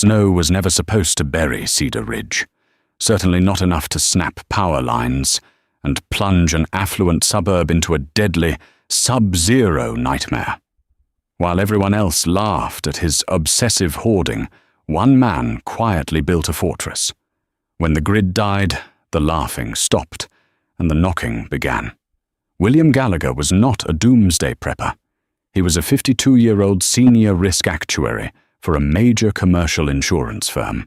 Snow was never supposed to bury Cedar Ridge, certainly not enough to snap power lines and plunge an affluent suburb into a deadly, sub-zero nightmare. While everyone else laughed at his obsessive hoarding, one man quietly built a fortress. When the grid died, the laughing stopped, and the knocking began. William Gallagher was not a doomsday prepper. He was a 52-year-old senior risk actuary for a major commercial insurance firm.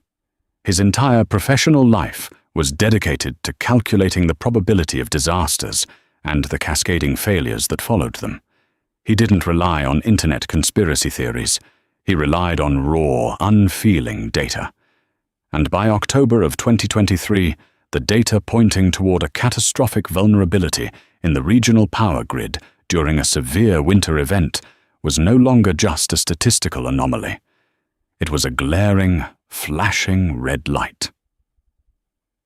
His entire professional life was dedicated to calculating the probability of disasters and the cascading failures that followed them. He didn't rely on internet conspiracy theories. He relied on raw, unfeeling data. And by October of 2023, the data pointing toward a catastrophic vulnerability in the regional power grid during a severe winter event was no longer just a statistical anomaly. It was a glaring, flashing red light.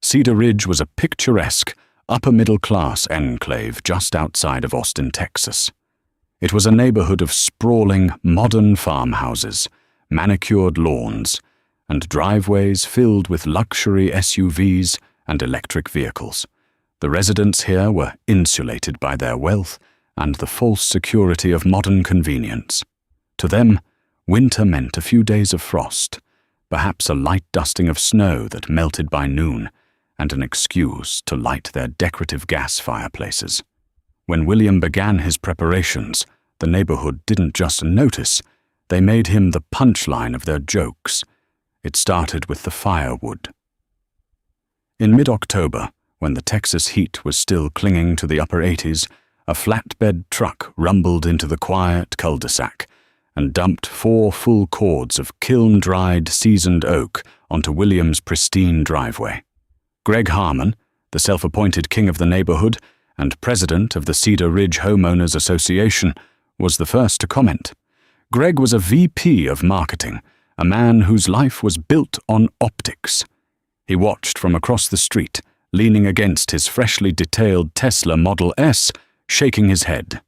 Cedar Ridge was a picturesque, upper-middle-class enclave just outside of Austin, Texas. It was a neighborhood of sprawling, modern farmhouses, manicured lawns, and driveways filled with luxury SUVs and electric vehicles. The residents here were insulated by their wealth and the false security of modern convenience. To them, winter meant a few days of frost, perhaps a light dusting of snow that melted by noon, and an excuse to light their decorative gas fireplaces. When William began his preparations, the neighborhood didn't just notice, they made him the punchline of their jokes. It started with the firewood. In mid-October, when the Texas heat was still clinging to the upper 80s, a flatbed truck rumbled into the quiet cul-de-sac and dumped 4 full cords of kiln-dried seasoned oak onto William's pristine driveway. Greg Harmon, the self-appointed king of the neighborhood and president of the Cedar Ridge Homeowners Association, was the first to comment. Greg was a VP of marketing, a man whose life was built on optics. He watched from across the street, leaning against his freshly detailed Tesla Model S, shaking his head.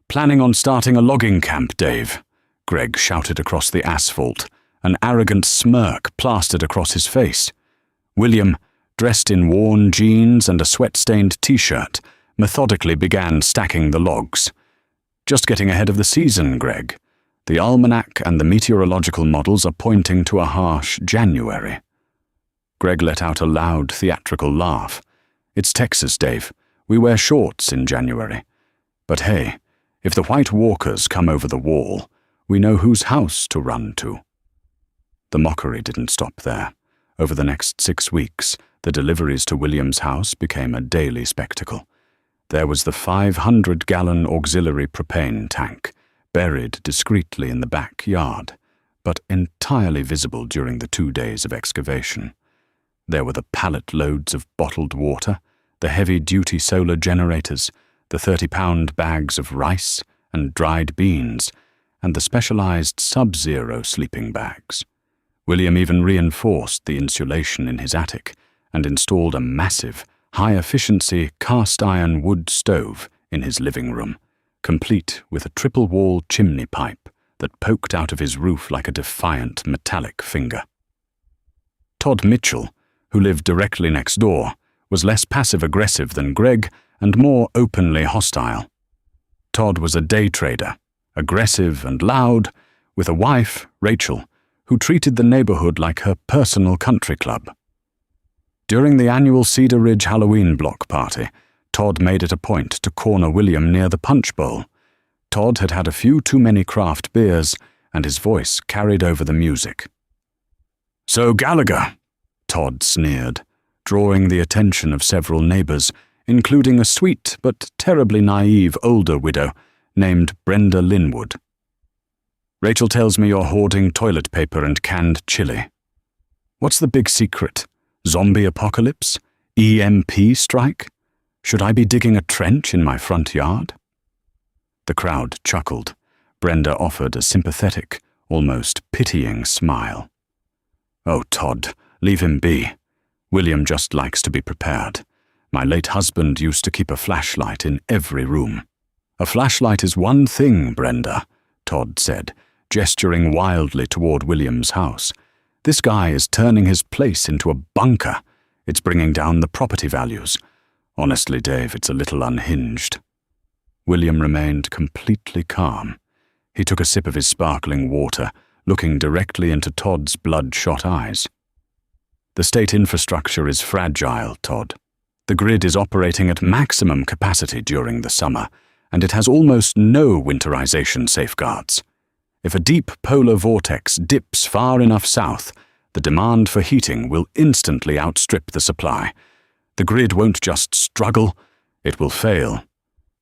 "Planning on starting a logging camp, Dave," Greg shouted across the asphalt, an arrogant smirk plastered across his face. William, dressed in worn jeans and a sweat-stained t-shirt, methodically began stacking the logs. "Just getting ahead of the season, Greg. The almanac and the meteorological models are pointing to a harsh January." Greg let out a loud theatrical laugh. "It's Texas, Dave. We wear shorts in January. But hey, if the White Walkers come over the wall, we know whose house to run to." The mockery didn't stop there. Over the next 6 weeks, the deliveries to William's house became a daily spectacle. There was the 500-gallon auxiliary propane tank, buried discreetly in the backyard, but entirely visible during the 2 days of excavation. There were the pallet loads of bottled water, the heavy-duty solar generators, the 30-pound bags of rice and dried beans, and the specialized sub-zero sleeping bags. William even reinforced the insulation in his attic and installed a massive, high-efficiency cast-iron wood stove in his living room, complete with a triple-wall chimney pipe that poked out of his roof like a defiant metallic finger. Todd Mitchell, who lived directly next door, was less passive-aggressive than Greg and more openly hostile. Todd was a day trader, aggressive and loud, with a wife, Rachel, who treated the neighborhood like her personal country club. During the annual Cedar Ridge Halloween block party, Todd made it a point to corner William near the punch bowl. Todd had had a few too many craft beers, and his voice carried over the music. "So Gallagher," Todd sneered, drawing the attention of several neighbors, including a sweet but terribly naive older widow named Brenda Linwood. "Rachel tells me you're hoarding toilet paper and canned chili. What's the big secret? Zombie apocalypse? EMP strike? Should I be digging a trench in my front yard?" The crowd chuckled. Brenda offered a sympathetic, almost pitying smile. "Oh, Todd, leave him be. William just likes to be prepared. My late husband used to keep a flashlight in every room." "A flashlight is one thing, Brenda," Todd said, gesturing wildly toward William's house. This guy is turning his place into a bunker. It's bringing down the property values. Honestly, Dave, it's a little unhinged." William remained completely calm. He took a sip of his sparkling water, looking directly into Todd's bloodshot eyes. "The state infrastructure is fragile, Todd. The grid is operating at maximum capacity during the summer, and it has almost no winterization safeguards. If a deep polar vortex dips far enough south, the demand for heating will instantly outstrip the supply. The grid won't just struggle, it will fail.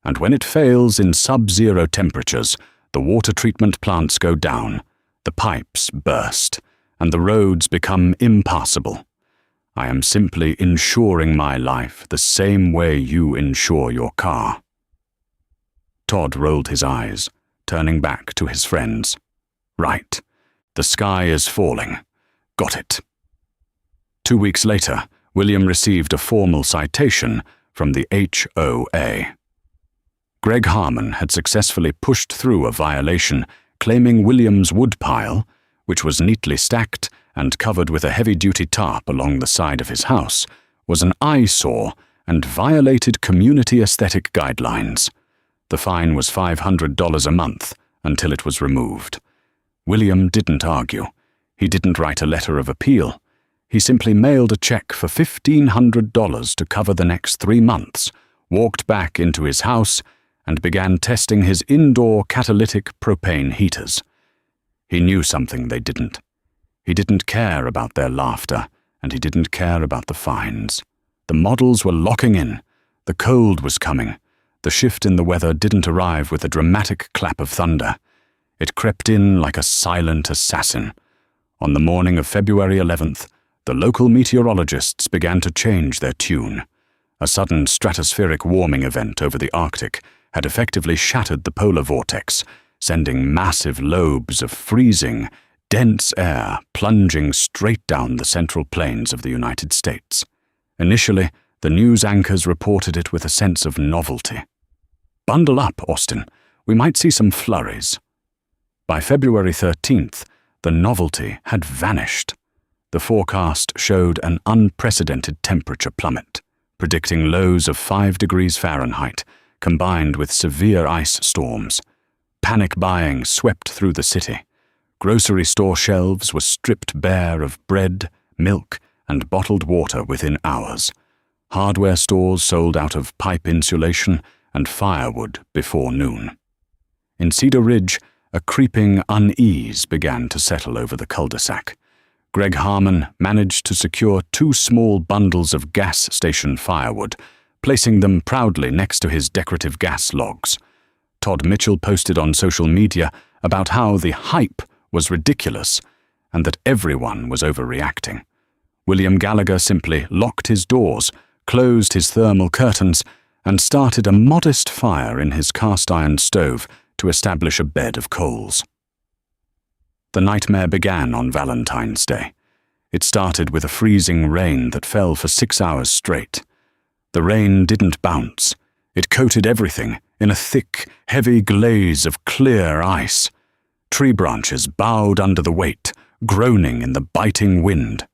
And when it fails in sub-zero temperatures, the water treatment plants go down, the pipes burst, and the roads become impassable. I am simply insuring my life the same way you insure your car." Todd rolled his eyes, turning back to his friends. "Right. The sky is falling. Got it." 2 weeks later, William received a formal citation from the HOA. Greg Harmon had successfully pushed through a violation claiming William's woodpile, which was neatly stacked and covered with a heavy-duty tarp along the side of his house, was an eyesore and violated community aesthetic guidelines. The fine was $500 a month until it was removed. William didn't argue. He didn't write a letter of appeal. He simply mailed a check for $1,500 to cover the next 3 months, walked back into his house, and began testing his indoor catalytic propane heaters. He knew something they didn't. He didn't care about their laughter, and he didn't care about the fines. The models were locking in. The cold was coming. The shift in the weather didn't arrive with a dramatic clap of thunder. It crept in like a silent assassin. On the morning of February 11th, the local meteorologists began to change their tune. A sudden stratospheric warming event over the Arctic had effectively shattered the polar vortex, sending massive lobes of freezing, dense air plunging straight down the central plains of the United States. Initially, the news anchors reported it with a sense of novelty. "Bundle up, Austin. We might see some flurries." By February 13th, the novelty had vanished. The forecast showed an unprecedented temperature plummet, predicting lows of 5 degrees Fahrenheit, combined with severe ice storms. Panic buying swept through the city. Grocery store shelves were stripped bare of bread, milk, and bottled water within hours. Hardware stores sold out of pipe insulation and firewood before noon. In Cedar Ridge, a creeping unease began to settle over the cul-de-sac. Greg Harmon managed to secure 2 small bundles of gas station firewood, placing them proudly next to his decorative gas logs. Todd Mitchell posted on social media about how the hype was ridiculous and that everyone was overreacting. William Gallagher simply locked his doors, closed his thermal curtains, and started a modest fire in his cast-iron stove to establish a bed of coals. The nightmare began on Valentine's Day. It started with a freezing rain that fell for 6 hours straight. The rain didn't bounce. It coated everything in a thick, heavy glaze of clear ice. Tree branches bowed under the weight, groaning in the biting wind.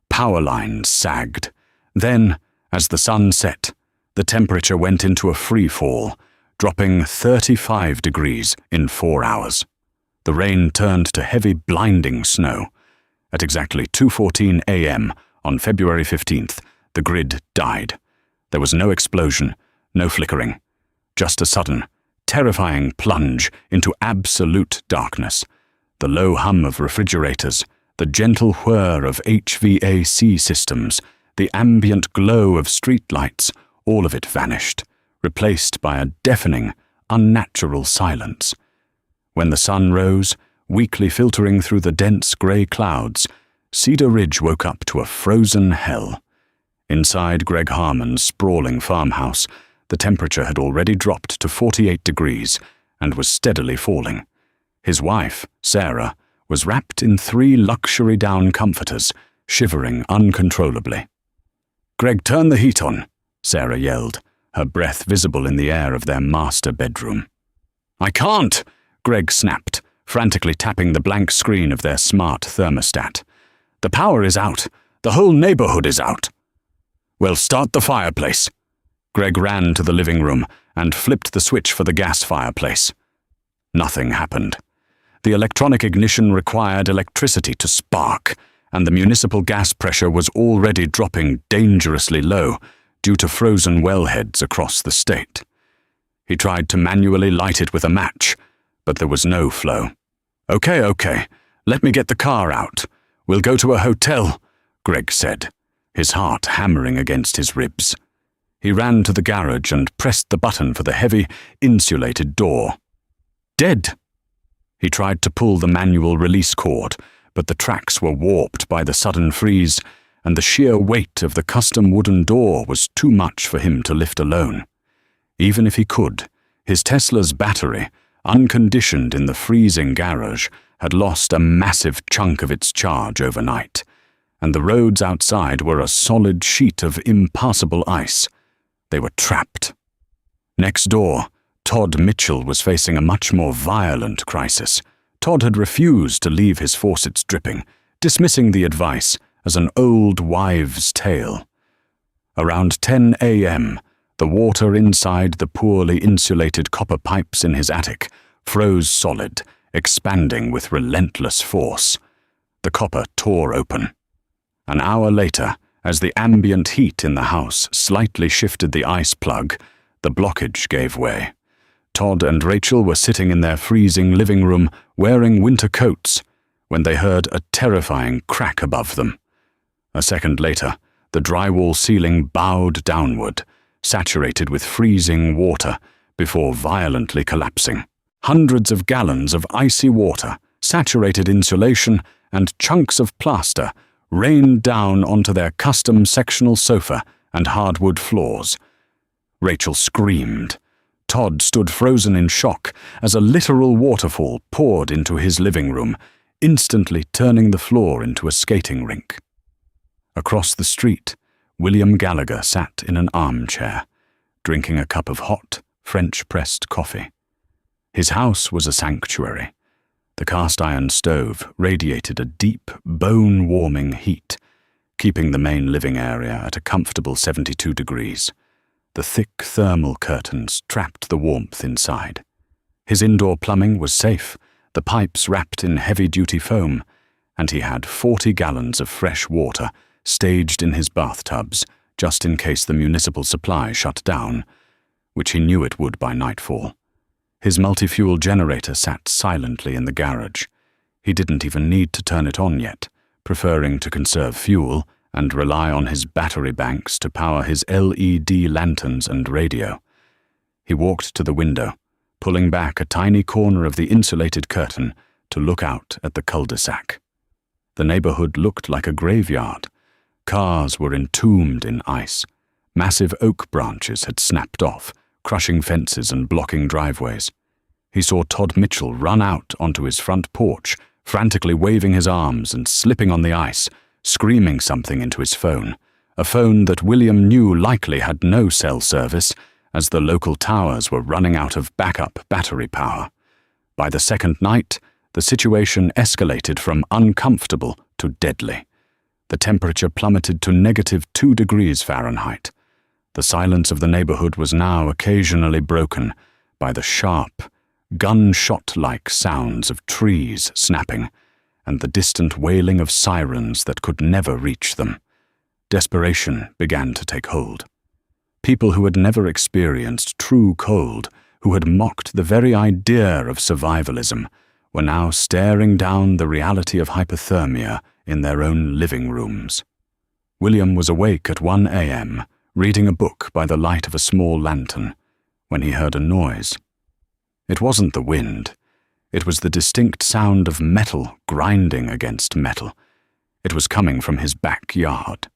Power lines sagged. Then, as the sun set, the temperature went into a free fall, dropping 35 degrees in 4 hours. The rain turned to heavy, blinding snow. At exactly 2:14 a.m. on February 15th, the grid died. There was no explosion, no flickering, just a sudden, terrifying plunge into absolute darkness. The low hum of refrigerators, the gentle whir of HVAC systems, the ambient glow of streetlights, all of it vanished, replaced by a deafening, unnatural silence. When the sun rose, weakly filtering through the dense grey clouds, Cedar Ridge woke up to a frozen hell. Inside Greg Harmon's sprawling farmhouse, the temperature had already dropped to 48 degrees and was steadily falling. His wife, Sarah, was wrapped in 3 luxury down comforters, shivering uncontrollably. "Greg, turn the heat on," Sarah yelled, her breath visible in the air of their master bedroom. "I can't," Greg snapped, frantically tapping the blank screen of their smart thermostat. The power is out. The whole neighborhood is out." "Well, start the fireplace." Greg ran to the living room and flipped the switch for the gas fireplace. Nothing happened. The electronic ignition required electricity to spark, and the municipal gas pressure was already dropping dangerously low due to frozen wellheads across the state. He tried to manually light it with a match, but there was no flow. Okay, let me get the car out. We'll go to a hotel," Greg said, his heart hammering against his ribs. He ran to the garage and pressed the button for the heavy, insulated door. Dead! He tried to pull the manual release cord, but the tracks were warped by the sudden freeze, and the sheer weight of the custom wooden door was too much for him to lift alone. Even if he could, his Tesla's battery, unconditioned in the freezing garage, had lost a massive chunk of its charge overnight, and the roads outside were a solid sheet of impassable ice. They were trapped. Next door, Todd Mitchell was facing a much more violent crisis. Todd had refused to leave his faucets dripping, dismissing the advice as an old wives' tale. Around 10 a.m., the water inside the poorly insulated copper pipes in his attic froze solid, expanding with relentless force. The copper tore open. An hour later, as the ambient heat in the house slightly shifted the ice plug, the blockage gave way. Todd and Rachel were sitting in their freezing living room wearing winter coats when they heard a terrifying crack above them. A second later, the drywall ceiling bowed downward, saturated with freezing water, before violently collapsing. Hundreds of gallons of icy water, saturated insulation, and chunks of plaster rained down onto their custom sectional sofa and hardwood floors. Rachel screamed. Todd stood frozen in shock as a literal waterfall poured into his living room, instantly turning the floor into a skating rink. Across the street, William Gallagher sat in an armchair, drinking a cup of hot, French-pressed coffee. His house was a sanctuary. The cast-iron stove radiated a deep, bone-warming heat, keeping the main living area at a comfortable 72 degrees. The thick thermal curtains trapped the warmth inside. His indoor plumbing was safe, the pipes wrapped in heavy-duty foam, and he had 40 gallons of fresh water staged in his bathtubs just in case the municipal supply shut down, which he knew it would by nightfall. His multi-fuel generator sat silently in the garage. He didn't even need to turn it on yet, preferring to conserve fuel and rely on his battery banks to power his LED lanterns and radio. He walked to the window, pulling back a tiny corner of the insulated curtain to look out at the cul-de-sac. The neighborhood looked like a graveyard. Cars were entombed in ice. Massive oak branches had snapped off, crushing fences and blocking driveways. He saw Todd Mitchell run out onto his front porch, frantically waving his arms and slipping on the ice, screaming something into his phone, a phone that William knew likely had no cell service, as the local towers were running out of backup battery power. By the second night, the situation escalated from uncomfortable to deadly. The temperature plummeted to -2 degrees Fahrenheit. The silence of the neighborhood was now occasionally broken by the sharp, gunshot-like sounds of trees snapping and the distant wailing of sirens that could never reach them. Desperation began to take hold. People who had never experienced true cold, who had mocked the very idea of survivalism, were now staring down the reality of hypothermia in their own living rooms. William was awake at 1 a.m., reading a book by the light of a small lantern, when he heard a noise. It wasn't the wind. It was the distinct sound of metal grinding against metal. It was coming from his backyard.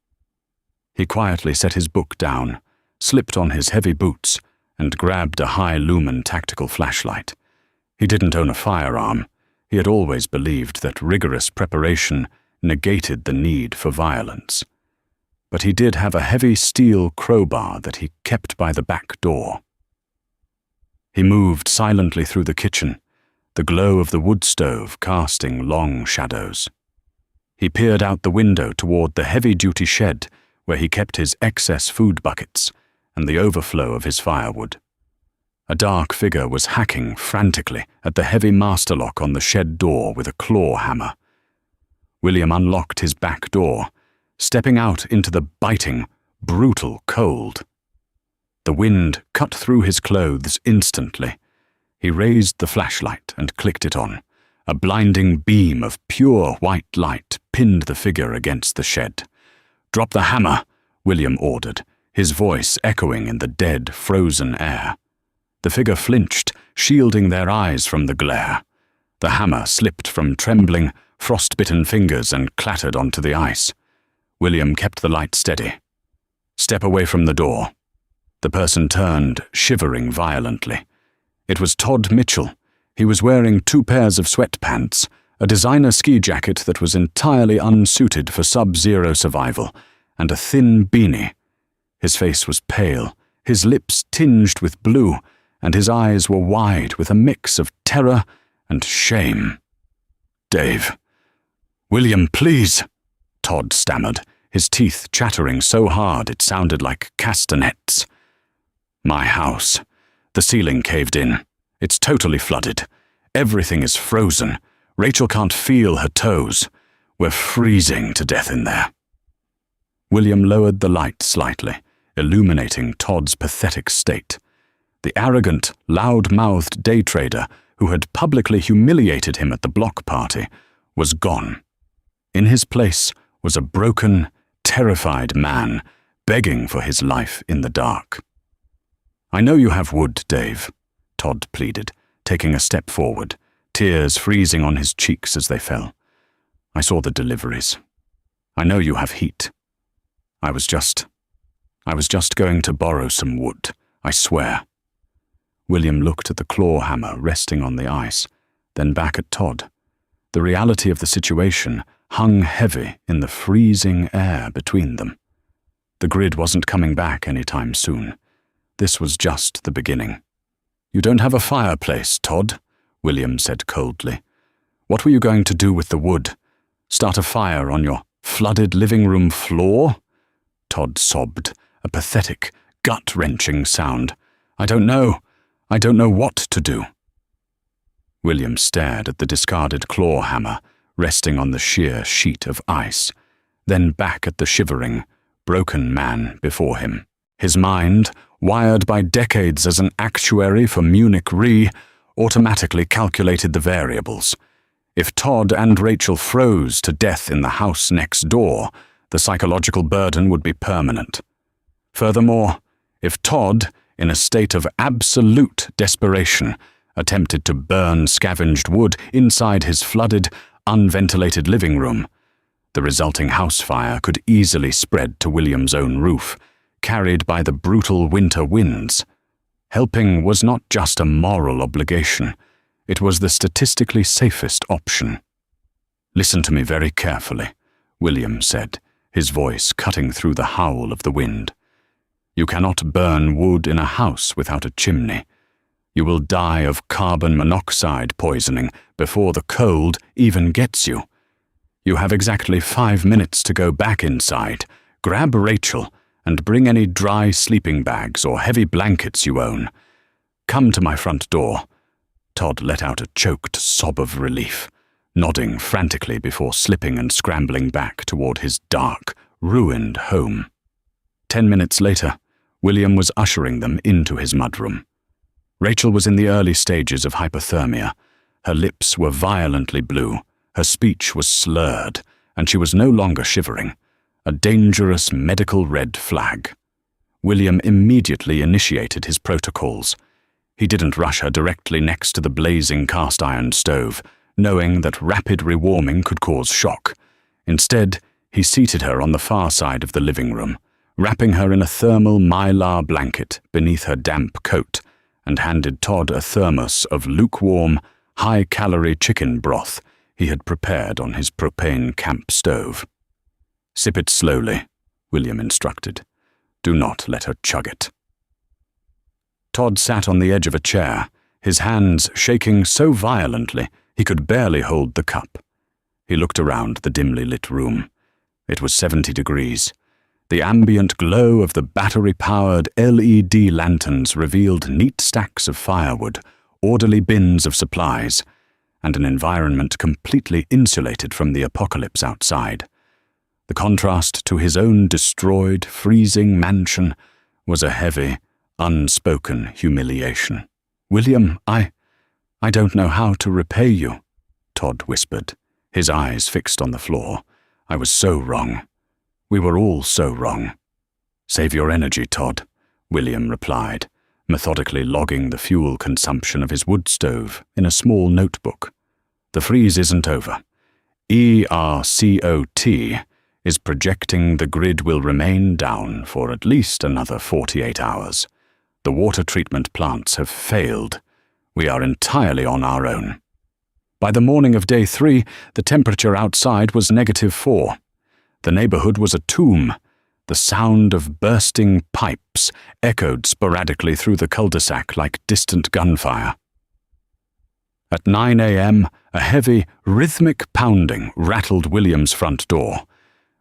He quietly set his book down, slipped on his heavy boots, and grabbed a high-lumen tactical flashlight. He didn't own a firearm. He had always believed that rigorous preparation negated the need for violence. But he did have a heavy steel crowbar that he kept by the back door. He moved silently through the kitchen, the glow of the wood stove casting long shadows. He peered out the window toward the heavy-duty shed where he kept his excess food buckets and the overflow of his firewood. A dark figure was hacking frantically at the heavy master lock on the shed door with a claw hammer. William unlocked his back door, stepping out into the biting, brutal cold. The wind cut through his clothes instantly. He raised the flashlight and clicked it on. A blinding beam of pure white light pinned the figure against the shed. "Drop the hammer," William ordered, his voice echoing in the dead, frozen air. The figure flinched, shielding their eyes from the glare. The hammer slipped from trembling, frost-bitten fingers and clattered onto the ice. William kept the light steady. "Step away from the door." The person turned, shivering violently. It was Todd Mitchell. He was wearing 2 pairs of sweatpants, a designer ski jacket that was entirely unsuited for sub-zero survival, and a thin beanie. His face was pale, his lips tinged with blue, and his eyes were wide with a mix of terror and shame. "Dave." "William, please," Todd stammered, his teeth chattering so hard it sounded like castanets. "My house. The ceiling caved in. It's totally flooded. Everything is frozen. Rachel can't feel her toes. We're freezing to death in there." William lowered the light slightly, illuminating Todd's pathetic state. The arrogant, loud-mouthed day trader who had publicly humiliated him at the block party was gone. In his place was a broken, terrified man begging for his life in the dark. "I know you have wood, Dave," Todd pleaded, taking a step forward, tears freezing on his cheeks as they fell. "I saw the deliveries. I know you have heat. I was just going to borrow some wood, I swear." William looked at the claw hammer resting on the ice, then back at Todd. The reality of the situation hung heavy in the freezing air between them. The grid wasn't coming back anytime soon. This was just the beginning. "You don't have a fireplace, Todd," William said coldly. "What were you going to do with the wood? Start a fire on your flooded living room floor?" Todd sobbed, a pathetic, gut-wrenching sound. I don't know what to do." William stared at the discarded claw hammer resting on the sheer sheet of ice, then back at the shivering, broken man before him. His mind, wired by decades as an actuary for Munich Re, automatically calculated the variables. If Todd and Rachel froze to death in the house next door, the psychological burden would be permanent. Furthermore, if Todd, in a state of absolute desperation, attempted to burn scavenged wood inside his flooded, unventilated living room, the resulting house fire could easily spread to William's own roof, carried by the brutal winter winds. Helping was not just a moral obligation, it was the statistically safest option. "Listen to me very carefully," William said, his voice cutting through the howl of the wind. "You cannot burn wood in a house without a chimney. You will die of carbon monoxide poisoning before the cold even gets you. You have exactly 5 minutes to go back inside, grab Rachel, and bring any dry sleeping bags or heavy blankets you own. Come to my front door." Todd let out a choked sob of relief, nodding frantically before slipping and scrambling back toward his dark, ruined home. 10 minutes later, William was ushering them into his mudroom. Rachel was in the early stages of hypothermia. Her lips were violently blue, her speech was slurred, and she was no longer shivering. A dangerous medical red flag. William immediately initiated his protocols. He didn't rush her directly next to the blazing cast-iron stove, knowing that rapid rewarming could cause shock. Instead, he seated her on the far side of the living room, wrapping her in a thermal mylar blanket beneath her damp coat, and handed Todd a thermos of lukewarm, high-calorie chicken broth he had prepared on his propane camp stove. "Sip it slowly," William instructed. "Do not let her chug it." Todd sat on the edge of a chair, his hands shaking so violently he could barely hold the cup. He looked around the dimly lit room. It was 70 degrees. The ambient glow of the battery-powered LED lanterns revealed neat stacks of firewood, orderly bins of supplies, and an environment completely insulated from the apocalypse outside. The contrast to his own destroyed, freezing mansion was a heavy, unspoken humiliation. "William, I don't know how to repay you," Todd whispered, his eyes fixed on the floor. "I was so wrong. We were all so wrong." "Save your energy, Todd," William replied, methodically logging the fuel consumption of his wood stove in a small notebook. "The freeze isn't over. ERCOT is projecting the grid will remain down for at least another 48 hours. The water treatment plants have failed. We are entirely on our own." By the morning of day 3, the temperature outside was -4. The neighborhood was a tomb. The sound of bursting pipes echoed sporadically through the cul-de-sac like distant gunfire. At 9 a.m., a heavy, rhythmic pounding rattled William's front door.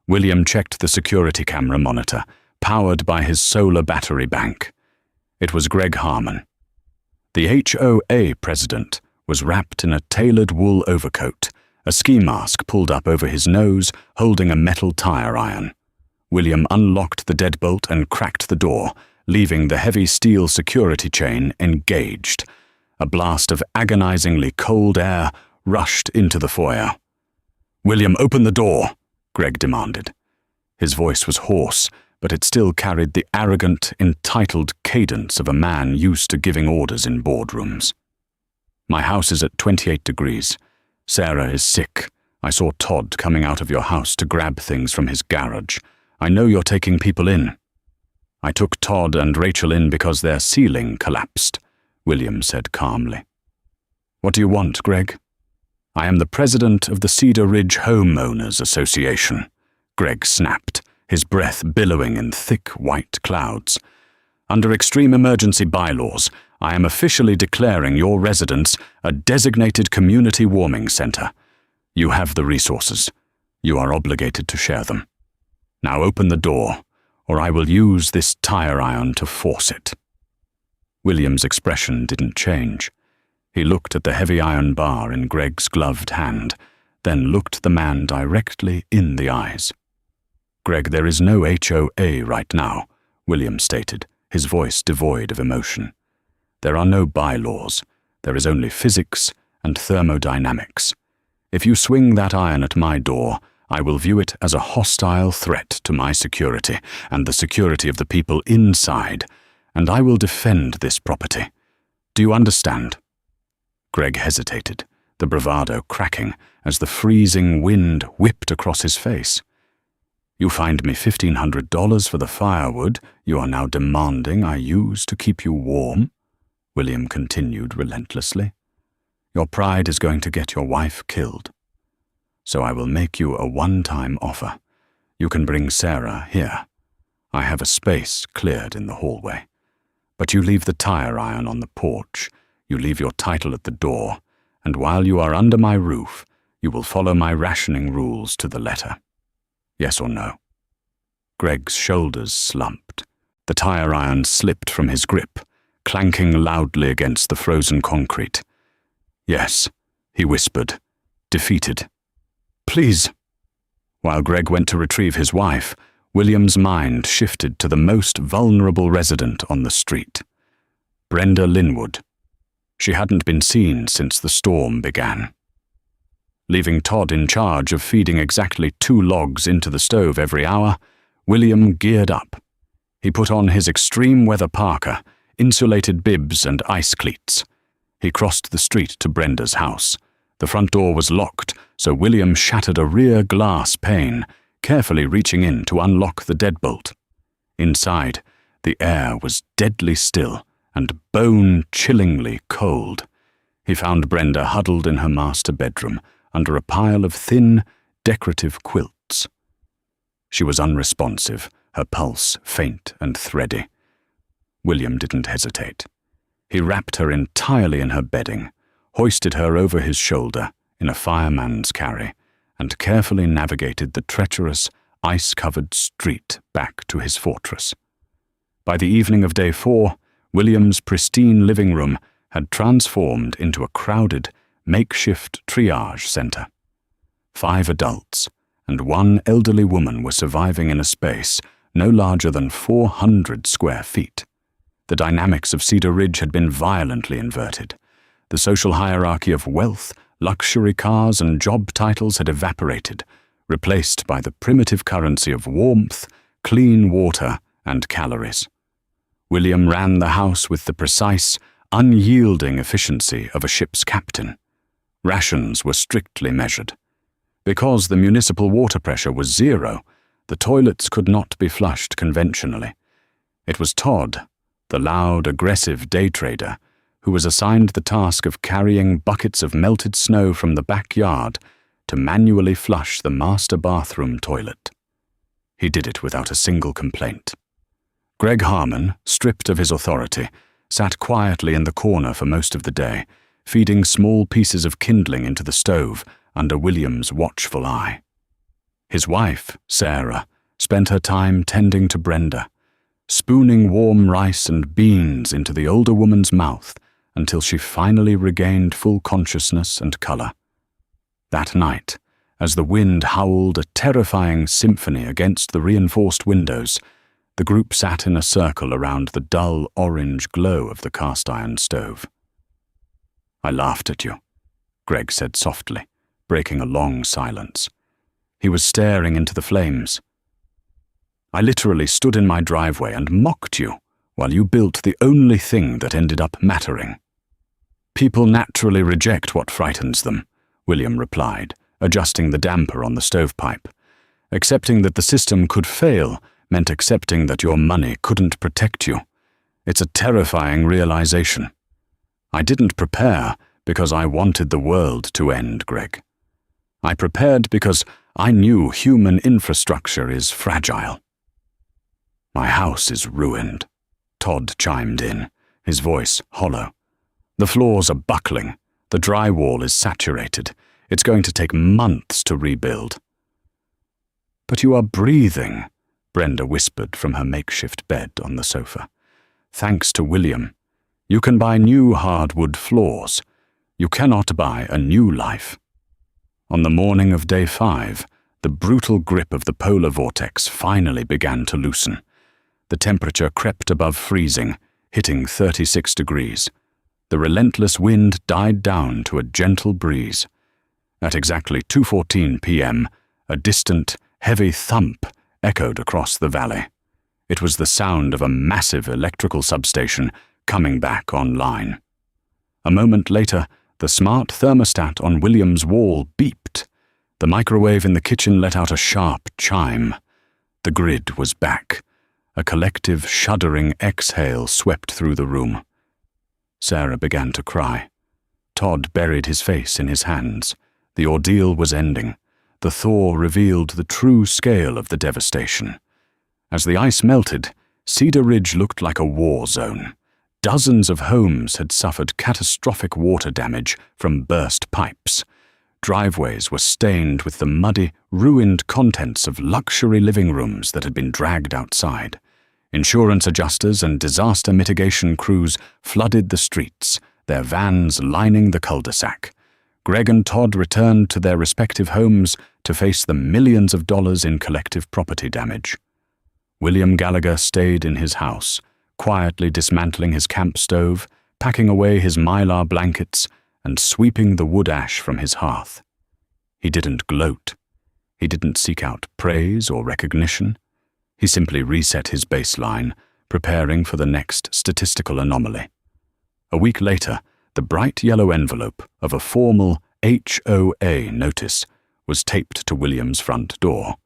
William checked the security camera monitor, powered by his solar battery bank. It was Greg Harmon. The HOA president was wrapped in a tailored wool overcoat, a ski mask pulled up over his nose, holding a metal tire iron. William unlocked the deadbolt and cracked the door, leaving the heavy steel security chain engaged. A blast of agonizingly cold air rushed into the foyer. "William, open the door," Greg demanded. His voice was hoarse, but it still carried the arrogant, entitled cadence of a man used to giving orders in boardrooms. "My house is at 28 degrees. Sarah is sick. I saw Todd coming out of your house to grab things from his garage. I know you're taking people in." "I took Todd and Rachel in because their ceiling collapsed," William said calmly. "What do you want, Greg?" "I am the president of the Cedar Ridge Homeowners Association," Greg snapped, his breath billowing in thick white clouds. "Under extreme emergency bylaws, I am officially declaring your residence a designated community warming center. You have the resources. You are obligated to share them. Now open the door, or I will use this tire iron to force it." William's expression didn't change. He looked at the heavy iron bar in Greg's gloved hand, then looked the man directly in the eyes. "Greg, there is no HOA right now," William stated, his voice devoid of emotion. "There are no bylaws. There is only physics and thermodynamics. If you swing that iron at my door, I will view it as a hostile threat to my security and the security of the people inside, and I will defend this property. Do you understand?" Greg hesitated, the bravado cracking as the freezing wind whipped across his face. "You fined me $1,500 for the firewood you are now demanding I use to keep you warm," William continued relentlessly. "Your pride is going to get your wife killed. So I will make you a one-time offer. You can bring Sarah here. I have a space cleared in the hallway. But you leave the tire iron on the porch, you leave your title at the door, and while you are under my roof, you will follow my rationing rules to the letter. Yes or no?" Greg's shoulders slumped. The tire iron slipped from his grip, clanking loudly against the frozen concrete. "Yes," he whispered, defeated. "Please." While Greg went to retrieve his wife, William's mind shifted to the most vulnerable resident on the street. Brenda Linwood. She hadn't been seen since the storm began. Leaving Todd in charge of feeding exactly 2 logs into the stove every hour, William geared up. He put on his extreme weather parka, insulated bibs and ice cleats. He crossed the street to Brenda's house. The front door was locked, so William shattered a rear glass pane, carefully reaching in to unlock the deadbolt. Inside, the air was deadly still and bone-chillingly cold. He found Brenda huddled in her master bedroom under a pile of thin, decorative quilts. She was unresponsive, her pulse faint and thready. William didn't hesitate. He wrapped her entirely in her bedding, hoisted her over his shoulder in a fireman's carry, and carefully navigated the treacherous, ice-covered street back to his fortress. By the evening of day 4, William's pristine living room had transformed into a crowded, makeshift triage center. 5 adults and 1 elderly woman were surviving in a space no larger than 400 square feet. The dynamics of Cedar Ridge had been violently inverted. The social hierarchy of wealth, luxury cars, and job titles had evaporated, replaced by the primitive currency of warmth, clean water, and calories. William ran the house with the precise, unyielding efficiency of a ship's captain. Rations were strictly measured. Because the municipal water pressure was 0, the toilets could not be flushed conventionally. It was Todd, the loud, aggressive day trader, who was assigned the task of carrying buckets of melted snow from the backyard to manually flush the master bathroom toilet. He did it without a single complaint. Greg Harmon, stripped of his authority, sat quietly in the corner for most of the day, feeding small pieces of kindling into the stove under William's watchful eye. His wife, Sarah, spent her time tending to Brenda, spooning warm rice and beans into the older woman's mouth until she finally regained full consciousness and color. That night, as the wind howled a terrifying symphony against the reinforced windows, the group sat in a circle around the dull orange glow of the cast-iron stove. "I laughed at you," Greg said softly, breaking a long silence. He was staring into the flames. "I literally stood in my driveway and mocked you while you built the only thing that ended up mattering." "People naturally reject what frightens them," William replied, adjusting the damper on the stovepipe. "Accepting that the system could fail meant accepting that your money couldn't protect you. It's a terrifying realization. I didn't prepare because I wanted the world to end, Greg. I prepared because I knew human infrastructure is fragile." "My house is ruined," Todd chimed in, his voice hollow. "The floors are buckling. The drywall is saturated. It's going to take months to rebuild." "But you are breathing," Brenda whispered from her makeshift bed on the sofa. "Thanks to William. You can buy new hardwood floors. You cannot buy a new life." On the morning of day 5, the brutal grip of the polar vortex finally began to loosen. The temperature crept above freezing, hitting 36 degrees. The relentless wind died down to a gentle breeze. At exactly 2:14 p.m., a distant, heavy thump echoed across the valley. It was the sound of a massive electrical substation coming back online. A moment later, the smart thermostat on William's wall beeped. The microwave in the kitchen let out a sharp chime. The grid was back. A collective, shuddering exhale swept through the room. Sarah began to cry. Todd buried his face in his hands. The ordeal was ending. The thaw revealed the true scale of the devastation. As the ice melted, Cedar Ridge looked like a war zone. Dozens of homes had suffered catastrophic water damage from burst pipes. Driveways were stained with the muddy, ruined contents of luxury living rooms that had been dragged outside. Insurance adjusters and disaster mitigation crews flooded the streets, their vans lining the cul-de-sac. Greg and Todd returned to their respective homes to face the millions of dollars in collective property damage. William Gallagher stayed in his house, quietly dismantling his camp stove, packing away his mylar blankets, and sweeping the wood ash from his hearth. He didn't gloat. He didn't seek out praise or recognition. He simply reset his baseline, preparing for the next statistical anomaly. A week later, the bright yellow envelope of a formal HOA notice was taped to William's front door.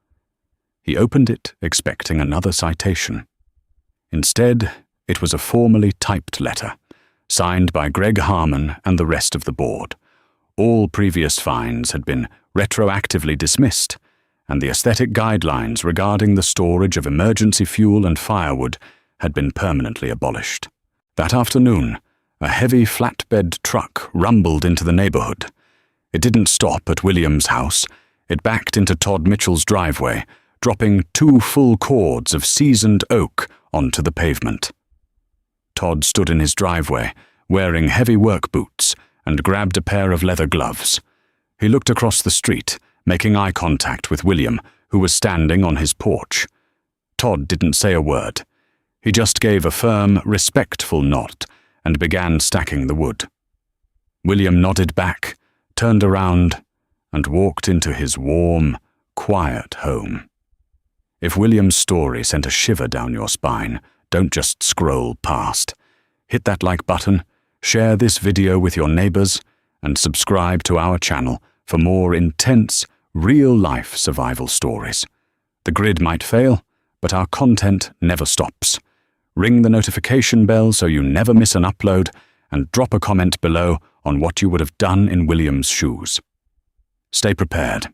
He opened it, expecting another citation. Instead, it was a formally typed letter, signed by Greg Harmon and the rest of the board. All previous fines had been retroactively dismissed, and the aesthetic guidelines regarding the storage of emergency fuel and firewood had been permanently abolished. That afternoon, a heavy flatbed truck rumbled into the neighborhood. It didn't stop at William's house. It backed into Todd Mitchell's driveway, dropping 2 full cords of seasoned oak onto the pavement. Todd stood in his driveway, wearing heavy work boots, and grabbed a pair of leather gloves. He looked across the street, making eye contact with William, who was standing on his porch. Todd didn't say a word. He just gave a firm, respectful nod and began stacking the wood. William nodded back, turned around, and walked into his warm, quiet home. If William's story sent a shiver down your spine, don't just scroll past. Hit that like button, share this video with your neighbors, and subscribe to our channel for more intense, real-life survival stories. The grid might fail, but our content never stops. Ring the notification bell so you never miss an upload, and drop a comment below on what you would have done in William's shoes. Stay prepared.